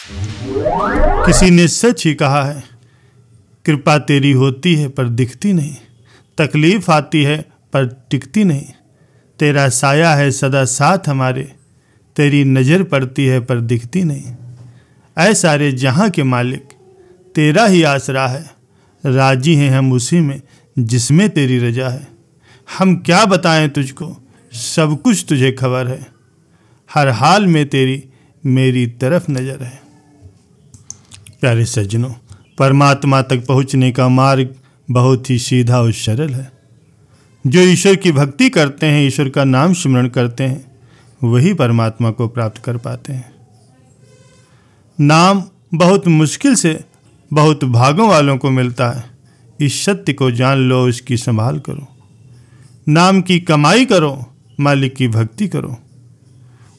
किसी ने सच ही कहा है, कृपा तेरी होती है पर दिखती नहीं, तकलीफ आती है पर टिकती नहीं, तेरा साया है सदा साथ हमारे, तेरी नज़र पड़ती है पर दिखती नहीं। ऐ सारे जहां के मालिक, तेरा ही आसरा है, राजी हैं हम उसी में जिसमें तेरी रजा है। हम क्या बताएं तुझको, सब कुछ तुझे खबर है, हर हाल में तेरी मेरी तरफ नज़र है। प्यारे सज्जनों, परमात्मा तक पहुँचने का मार्ग बहुत ही सीधा और सरल है। जो ईश्वर की भक्ति करते हैं, ईश्वर का नाम स्मरण करते हैं, वही परमात्मा को प्राप्त कर पाते हैं। नाम बहुत मुश्किल से बहुत भागों वालों को मिलता है। इस सत्य को जान लो, इसकी संभाल करो। नाम की कमाई करो, मालिक की भक्ति करो।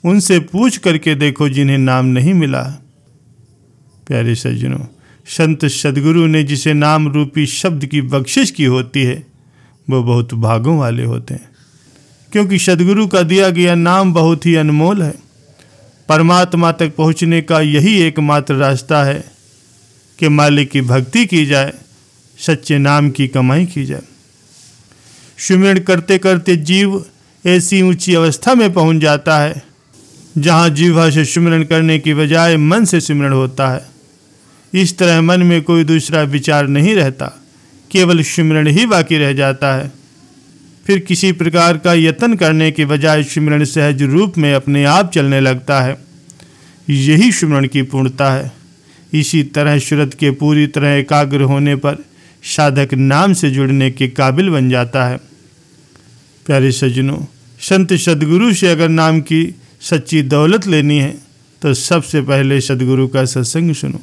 उनसे पूछ करके देखो जिन्हें नाम नहीं मिला है। प्यारे सज्जनों, संत सदगुरु ने जिसे नाम रूपी शब्द की बख्शिश की होती है, वो बहुत भागों वाले होते हैं, क्योंकि सदगुरु का दिया गया नाम बहुत ही अनमोल है। परमात्मा तक पहुँचने का यही एकमात्र रास्ता है कि मालिक की भक्ति की जाए, सच्चे नाम की कमाई की जाए। सुमिरन करते करते जीव ऐसी ऊंची अवस्था में पहुंच जाता है जहां जीवा से सुमिरन करने की बजाय मन से सिमरण होता है। इस तरह मन में कोई दूसरा विचार नहीं रहता, केवल सुमिरन ही बाकी रह जाता है। फिर किसी प्रकार का यत्न करने के बजाय सुमिरन सहज रूप में अपने आप चलने लगता है। यही सुमिरन की पूर्णता है। इसी तरह सूरत के पूरी तरह एकाग्र होने पर साधक नाम से जुड़ने के काबिल बन जाता है। प्यारे सज्जनों, संत सदगुरु से अगर नाम की सच्ची दौलत लेनी है तो सबसे पहले सदगुरु का सत्संग सुनो,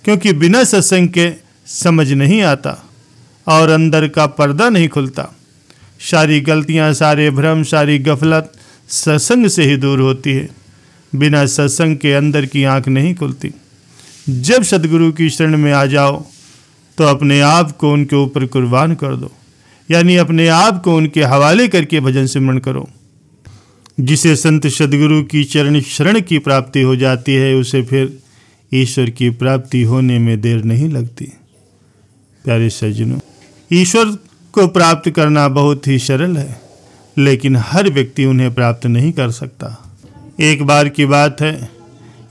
क्योंकि बिना सत्संग के समझ नहीं आता और अंदर का पर्दा नहीं खुलता। सारी गलतियां, सारे भ्रम, सारी गफलत सत्संग से ही दूर होती है। बिना सत्संग के अंदर की आंख नहीं खुलती। जब सदगुरु की शरण में आ जाओ तो अपने आप को उनके ऊपर कुर्बान कर दो, यानी अपने आप को उनके हवाले करके भजन सिमरन करो। जिसे संत सदगुरु की चरण शरण की प्राप्ति हो जाती है, उसे फिर ईश्वर की प्राप्ति होने में देर नहीं लगती। प्यारे सज्जनों, ईश्वर को प्राप्त करना बहुत ही सरल है, लेकिन हर व्यक्ति उन्हें प्राप्त नहीं कर सकता। एक बार की बात है,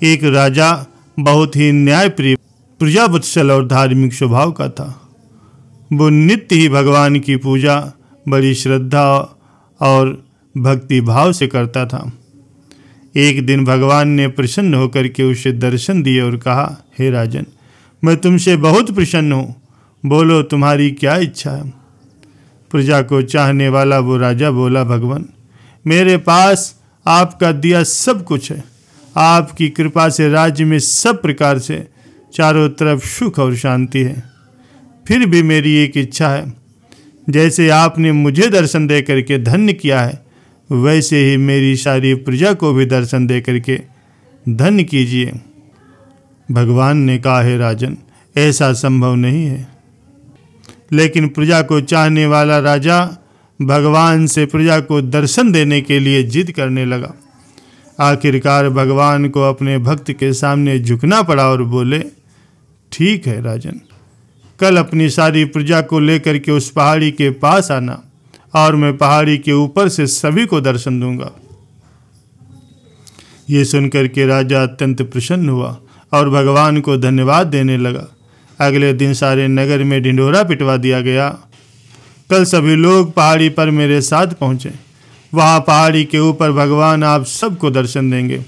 एक राजा बहुत ही न्यायप्रिय, प्रजावत्सल और धार्मिक स्वभाव का था। वो नित्य ही भगवान की पूजा बड़ी श्रद्धा और भक्ति भाव से करता था। एक दिन भगवान ने प्रसन्न होकर के उसे दर्शन दिए और कहा, हे राजन, मैं तुमसे बहुत प्रसन्न हूँ, बोलो तुम्हारी क्या इच्छा है। प्रजा को चाहने वाला वो राजा बोला, भगवान, मेरे पास आपका दिया सब कुछ है। आपकी कृपा से राज्य में सब प्रकार से चारों तरफ सुख और शांति है। फिर भी मेरी एक इच्छा है, जैसे आपने मुझे दर्शन दे करके धन्य किया है, वैसे ही मेरी सारी प्रजा को भी दर्शन दे करके धन्य कीजिए। भगवान ने कहा, हे राजन, ऐसा संभव नहीं है। लेकिन प्रजा को चाहने वाला राजा भगवान से प्रजा को दर्शन देने के लिए जिद करने लगा। आखिरकार भगवान को अपने भक्त के सामने झुकना पड़ा और बोले, ठीक है राजन, कल अपनी सारी प्रजा को लेकर के उस पहाड़ी के पास आना और मैं पहाड़ी के ऊपर से सभी को दर्शन दूंगा। ये सुनकर के राजा अत्यंत प्रसन्न हुआ और भगवान को धन्यवाद देने लगा। अगले दिन सारे नगर में ढिंढोरा पिटवा दिया गया, कल सभी लोग पहाड़ी पर मेरे साथ पहुँचे, वहाँ पहाड़ी के ऊपर भगवान आप सबको दर्शन देंगे।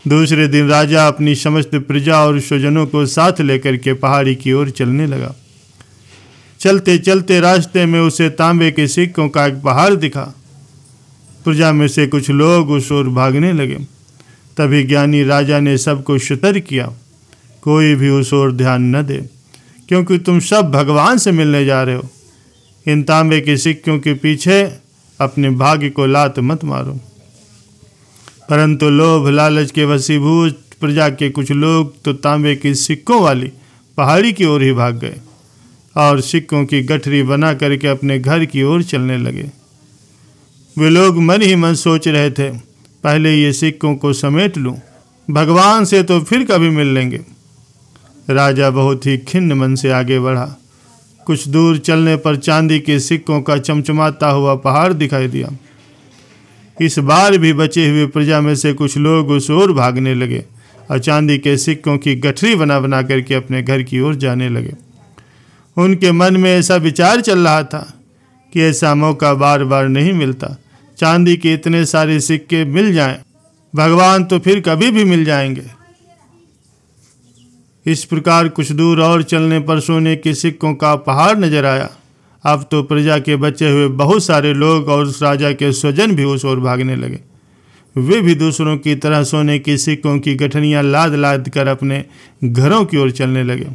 दूसरे दिन राजा अपनी समस्त प्रजा और स्वजनों को साथ लेकर के पहाड़ी की ओर चलने लगा। चलते चलते रास्ते में उसे तांबे के सिक्कों का एक पहाड़ दिखा। प्रजा में से कुछ लोग उस ओर भागने लगे। तभी ज्ञानी राजा ने सबको सतर्क किया, कोई भी उस ओर ध्यान न दे, क्योंकि तुम सब भगवान से मिलने जा रहे हो। इन तांबे के सिक्कों के पीछे अपने भाग्य को लात मत मारो। परंतु लोभ लालच के वशीभूत प्रजा के कुछ लोग तो तांबे के सिक्कों वाली पहाड़ी की ओर ही भाग गए और सिक्कों की गठरी बना करके अपने घर की ओर चलने लगे। वे लोग मन ही मन सोच रहे थे, पहले ये सिक्कों को समेट लूं, भगवान से तो फिर कभी मिल लेंगे। राजा बहुत ही खिन्न मन से आगे बढ़ा। कुछ दूर चलने पर चांदी के सिक्कों का चमचमाता हुआ पहाड़ दिखाई दिया। इस बार भी बचे हुए प्रजा में से कुछ लोग उस ओर भागने लगे और चांदी के सिक्कों की गठरी बना बना करके अपने घर की ओर जाने लगे। उनके मन में ऐसा विचार चल रहा था कि ऐसा मौका बार बार नहीं मिलता। चांदी के इतने सारे सिक्के मिल जाएं, भगवान तो फिर कभी भी मिल जाएंगे। इस प्रकार कुछ दूर और चलने पर सोने के सिक्कों का पहाड़ नजर आया। अब तो प्रजा के बचे हुए बहुत सारे लोग और उस राजा के स्वजन भी उस ओर भागने लगे। वे भी दूसरों की तरह सोने के सिक्कों की गठरियां लाद लाद कर अपने घरों की ओर चलने लगे।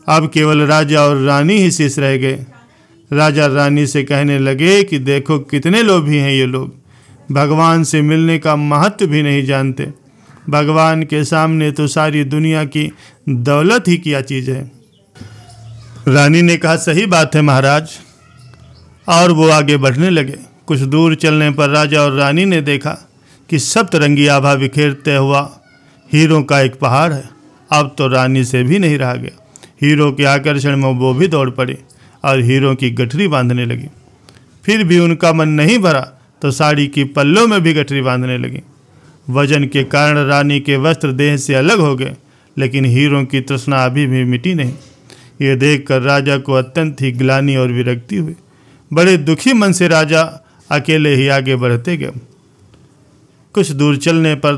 अब केवल राजा और रानी ही शेष रह गए। राजा रानी से कहने लगे कि देखो कितने लोभी हैं ये लोग, भगवान से मिलने का महत्व भी नहीं जानते। भगवान के सामने तो सारी दुनिया की दौलत ही क्या चीज़ है। रानी ने कहा, सही बात है महाराज। और वो आगे बढ़ने लगे। कुछ दूर चलने पर राजा और रानी ने देखा कि सप्तरंगी आभा बिखेरते हुआ हीरों का एक पहाड़ है। अब तो रानी से भी नहीं रहा गया। हीरों के आकर्षण में वो भी दौड़ पड़े और हीरों की गठरी बांधने लगी। फिर भी उनका मन नहीं भरा तो साड़ी की पल्लों में भी गठरी बांधने लगी। वजन के कारण रानी के वस्त्र देह से अलग हो गए, लेकिन हीरों की तृष्णा अभी भी मिटी नहीं। ये देखकर राजा को अत्यंत ही ग्लानि और विरक्ति हुई। बड़े दुखी मन से राजा अकेले ही आगे बढ़ते गए। कुछ दूर चलने पर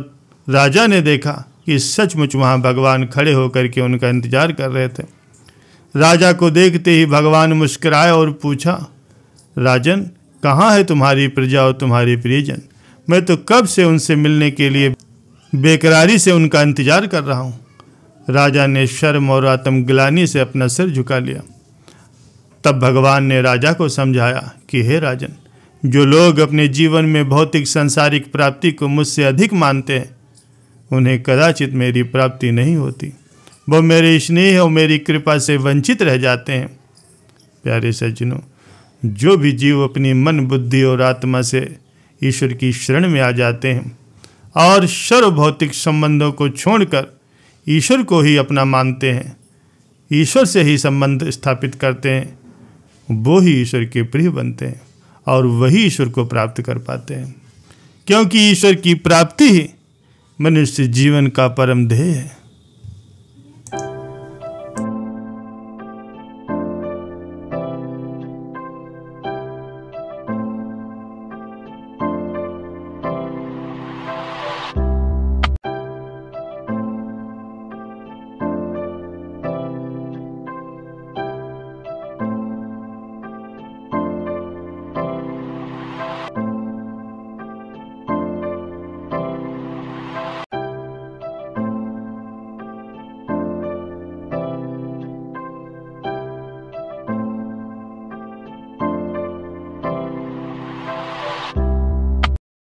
राजा ने देखा कि सचमुच वहाँ भगवान खड़े होकर के उनका इंतजार कर रहे थे। राजा को देखते ही भगवान मुस्कुराए और पूछा, राजन, कहाँ है तुम्हारी प्रजा और तुम्हारे प्रियजन? मैं तो कब से उनसे मिलने के लिए बेकरारी से उनका इंतजार कर रहा हूँ। राजा ने शर्म और आत्मग्लानि से अपना सिर झुका लिया। तब भगवान ने राजा को समझाया कि हे राजन, जो लोग अपने जीवन में भौतिक सांसारिक प्राप्ति को मुझसे अधिक मानते हैं, उन्हें कदाचित मेरी प्राप्ति नहीं होती। वो मेरे स्नेह और मेरी कृपा से वंचित रह जाते हैं। प्यारे सज्जनों, जो भी जीव अपनी मन बुद्धि और आत्मा से ईश्वर की शरण में आ जाते हैं और सर्व भौतिक संबंधों को छोड़कर ईश्वर को ही अपना मानते हैं, ईश्वर से ही संबंध स्थापित करते हैं, वो ही ईश्वर के प्रिय बनते हैं और वही ईश्वर को प्राप्त कर पाते हैं, क्योंकि ईश्वर की प्राप्ति ही मनुष्य जीवन का परम ध्येय है।